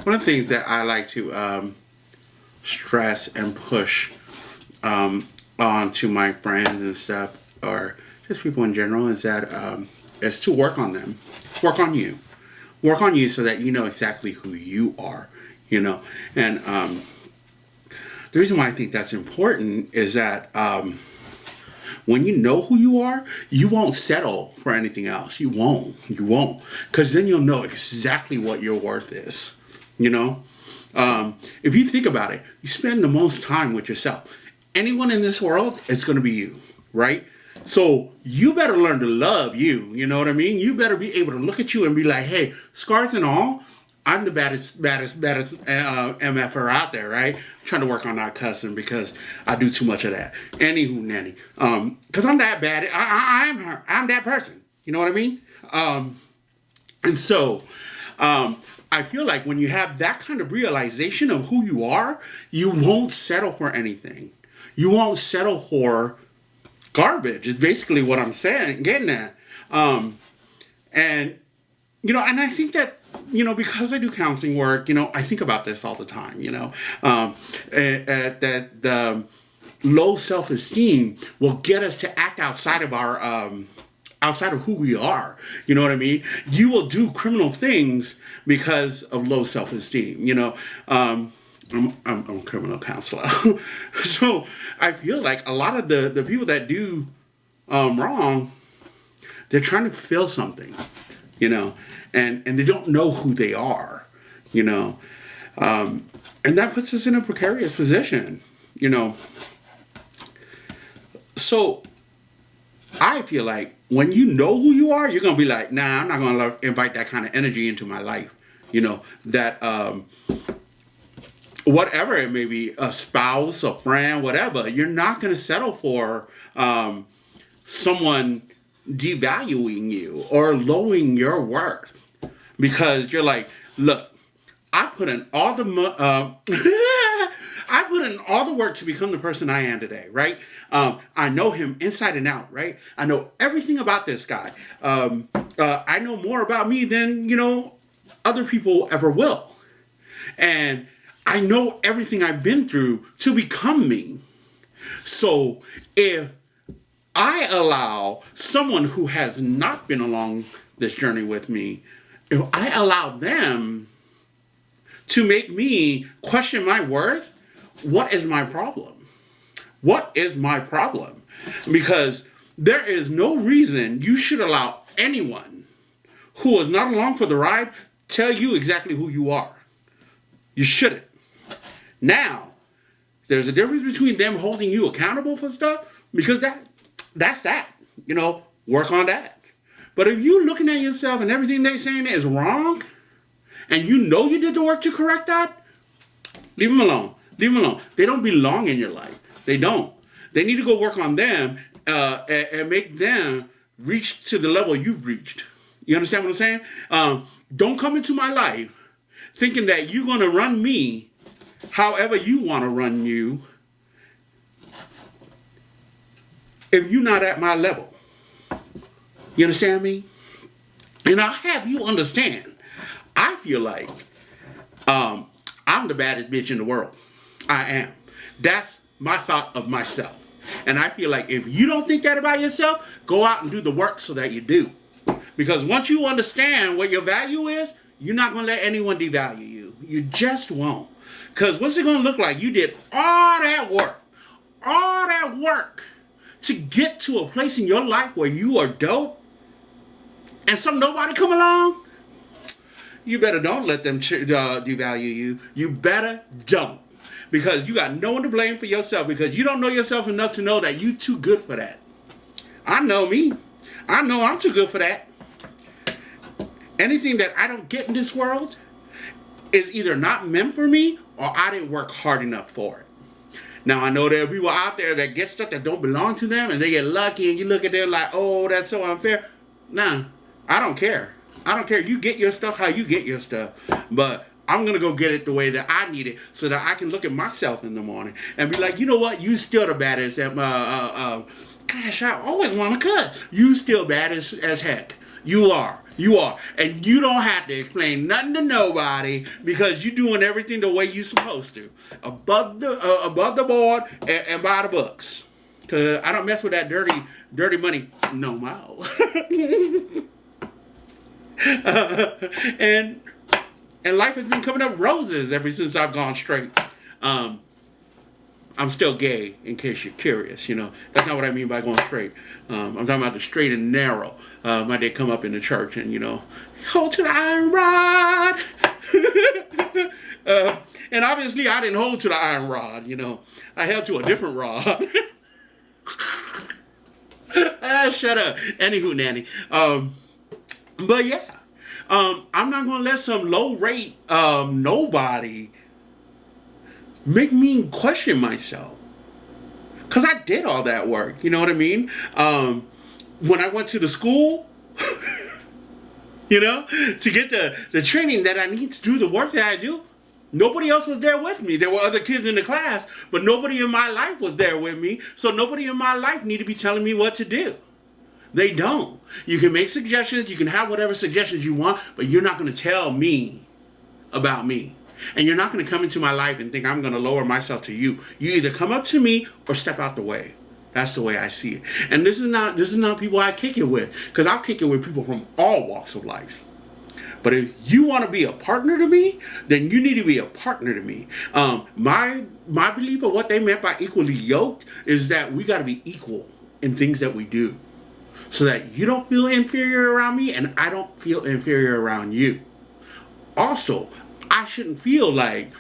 one of the things that I like to stress and push on to my friends and stuff, or just people in general, is to work on them, work on you, so that you know exactly who you are, and the reason why I think that's important is that when you know who you are, you won't settle for anything else. You won't, because then you'll know exactly what your worth is. If you think about it, you spend the most time with yourself. Anyone in this world, it's going to be you, right? So you better learn to love you. You know what I mean? You better be able to look at you and be like, hey, scars and all, I'm the baddest MFer out there, right? I'm trying to work on not cussing because I do too much of that. Anywho, nanny. Because I'm that bad. I'm her. I'm that person. You know what I mean? And so, I feel like when you have that kind of realization of who you are, you won't settle for anything. You won't settle for garbage. Is basically what I'm saying, getting at. And I think that, because I do counseling work, I think about this all the time, that the low self-esteem will get us to act outside of who we are. You know what I mean? You will do criminal things because of low self-esteem, I'm a criminal counselor. So I feel like a lot of the people that do wrong, they're trying to feel something, and they don't know who they are, and that puts us in a precarious position, So I feel like when you know who you are, you're going to be like, nah, I'm not going to invite that kind of energy into my life, that whatever it may be, a spouse, a friend, whatever, you're not going to settle for someone devaluing you or lowering your worth. Because you're like, look, I put in all the I put in all the work to become the person I am today, right? I know him inside and out, right? I know everything about this guy. I know more about me than, other people ever will. And I know everything I've been through to become me. So if I allow someone who has not been along this journey with me, if I allow them to make me question my worth, what is my problem? What is my problem? Because there is no reason you should allow anyone who is not along for the ride tell you exactly who you are. You shouldn't. Now, there's a difference between them holding you accountable for stuff, because that's that. Work on that. But if you're looking at yourself and everything they're saying is wrong, and you know you did the work to correct that, leave them alone. Leave them alone. They don't belong in your life. They don't. They need to go work on them and make them reach to the level you've reached. You understand what I'm saying? Don't come into my life thinking that you're going to run me however you want to run you if you're not at my level. You understand me? And I'll have you understand, I feel like I'm the baddest bitch in the world. I am. That's my thought of myself. And I feel like if you don't think that about yourself, go out and do the work so that you do. Because once you understand what your value is, you're not going to let anyone devalue you. You just won't. Because what's it going to look like? You did all that work to get to a place in your life where you are dope, and some nobody come along. You better don't let them devalue you. You better don't. Because you got no one to blame for yourself, because you don't know yourself enough to know that you too good for that. I know me. I know I'm too good for that. Anything that I don't get in this world is either not meant for me or I didn't work hard enough for it. Now, I know there are people out there that get stuff that don't belong to them and they get lucky and you look at them like, oh, that's so unfair. Nah, I don't care. I don't care. You get your stuff how you get your stuff. But I'm going to go get it the way that I need it so that I can look at myself in the morning and be like, you know what? You still the baddest. Gosh, I always want to cut. You still bad as heck. You are. You are. And you don't have to explain nothing to nobody because you're doing everything the way you're supposed to. Above the board and by the books. Because I don't mess with that dirty money no more. and and life has been coming up roses ever since I've gone straight. I'm still gay, in case you're curious. That's not what I mean by going straight. I'm talking about the straight and narrow. I did come up in the church and hold to the iron rod. And obviously I didn't hold to the iron rod. I held to a different rod. Shut up. Anywho, nanny. But yeah. I'm not gonna let some low rate nobody make me question myself. Because I did all that work. You know what I mean? When I went to the school, to get the training that I need to do the work that I do, nobody else was there with me. There were other kids in the class, but nobody in my life was there with me. So nobody in my life need to be telling me what to do. They don't. You can make suggestions. You can have whatever suggestions you want, but you're not going to tell me about me. And you're not going to come into my life and think I'm going to lower myself to you. You either come up to me or step out the way. That's the way I see it. And this is not people I kick it with, because I'll kick it with people from all walks of life. But if you want to be a partner to me, then you need to be a partner to me. My belief of what they meant by equally yoked is that we got to be equal in things that we do, so that you don't feel inferior around me and I don't feel inferior around you. Also, I shouldn't feel like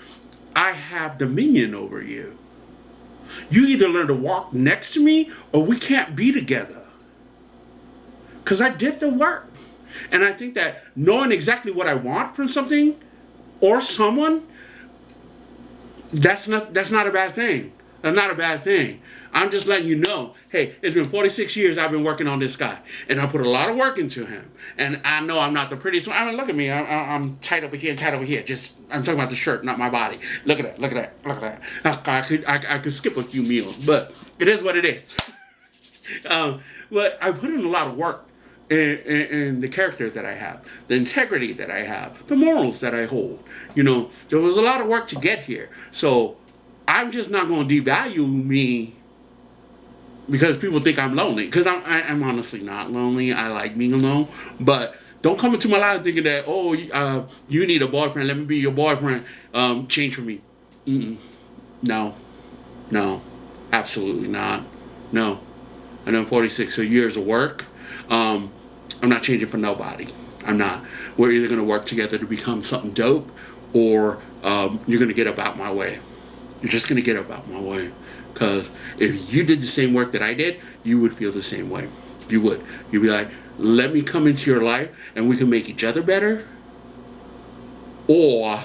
I have dominion over you. You either learn to walk next to me or we can't be together. Because I did the work. And I think that knowing exactly what I want from something or someone, that's not a bad thing. That's not a bad thing. I'm just letting you know, hey, it's been 46 years I've been working on this guy. And I put a lot of work into him. And I know I'm not the prettiest one. I mean, look at me. I'm tight over here, tight over here. I'm talking about the shirt, not my body. Look at that, look at that, look at that. I could skip a few meals, but it is what it is. But I put in a lot of work in the character that I have, the integrity that I have, the morals that I hold. There was a lot of work to get here. So I'm just not going to devalue me because people think I'm lonely. Because I'm honestly not lonely. I like being alone. But don't come into my life thinking that, you need a boyfriend. Let me be your boyfriend. Change for me. No. Absolutely not. No. And then 46 years of work. I'm not changing for nobody. I'm not. We're either going to work together to become something dope, or you're going to get up out my way. You're just going to get up out my way. Because if you did the same work that I did, you would feel the same way. You would. You'd be like, let me come into your life and we can make each other better. Or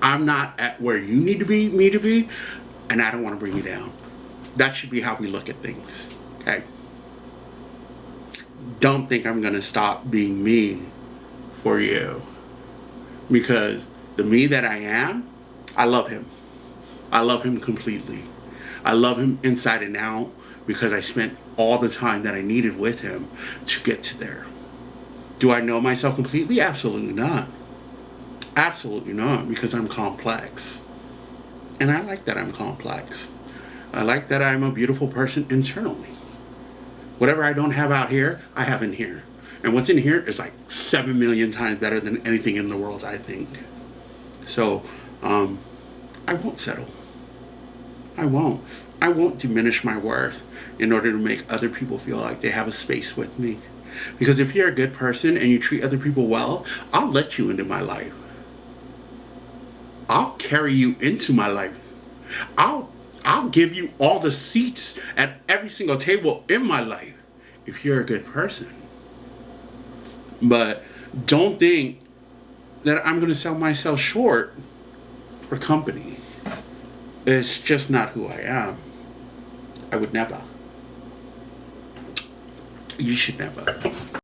I'm not at where you need me to be, and I don't want to bring you down. That should be how we look at things. Okay? Don't think I'm going to stop being me for you. Because the me that I am, I love him. I love him completely. I love him inside and out because I spent all the time that I needed with him to get to there. Do I know myself completely? Absolutely not. Absolutely not, because I'm complex. And I like that I'm complex. I like that I'm a beautiful person internally. Whatever I don't have out here, I have in here. And what's in here is like 7 million times better than anything in the world, I think. So, I won't settle. I won't. I won't diminish my worth in order to make other people feel like they have a space with me. Because if you're a good person and you treat other people well, I'll let you into my life. I'll carry you into my life. I'll give you all the seats at every single table in my life if you're a good person. But don't think that I'm going to sell myself short for company. It's just not who I am. I would never. You should never.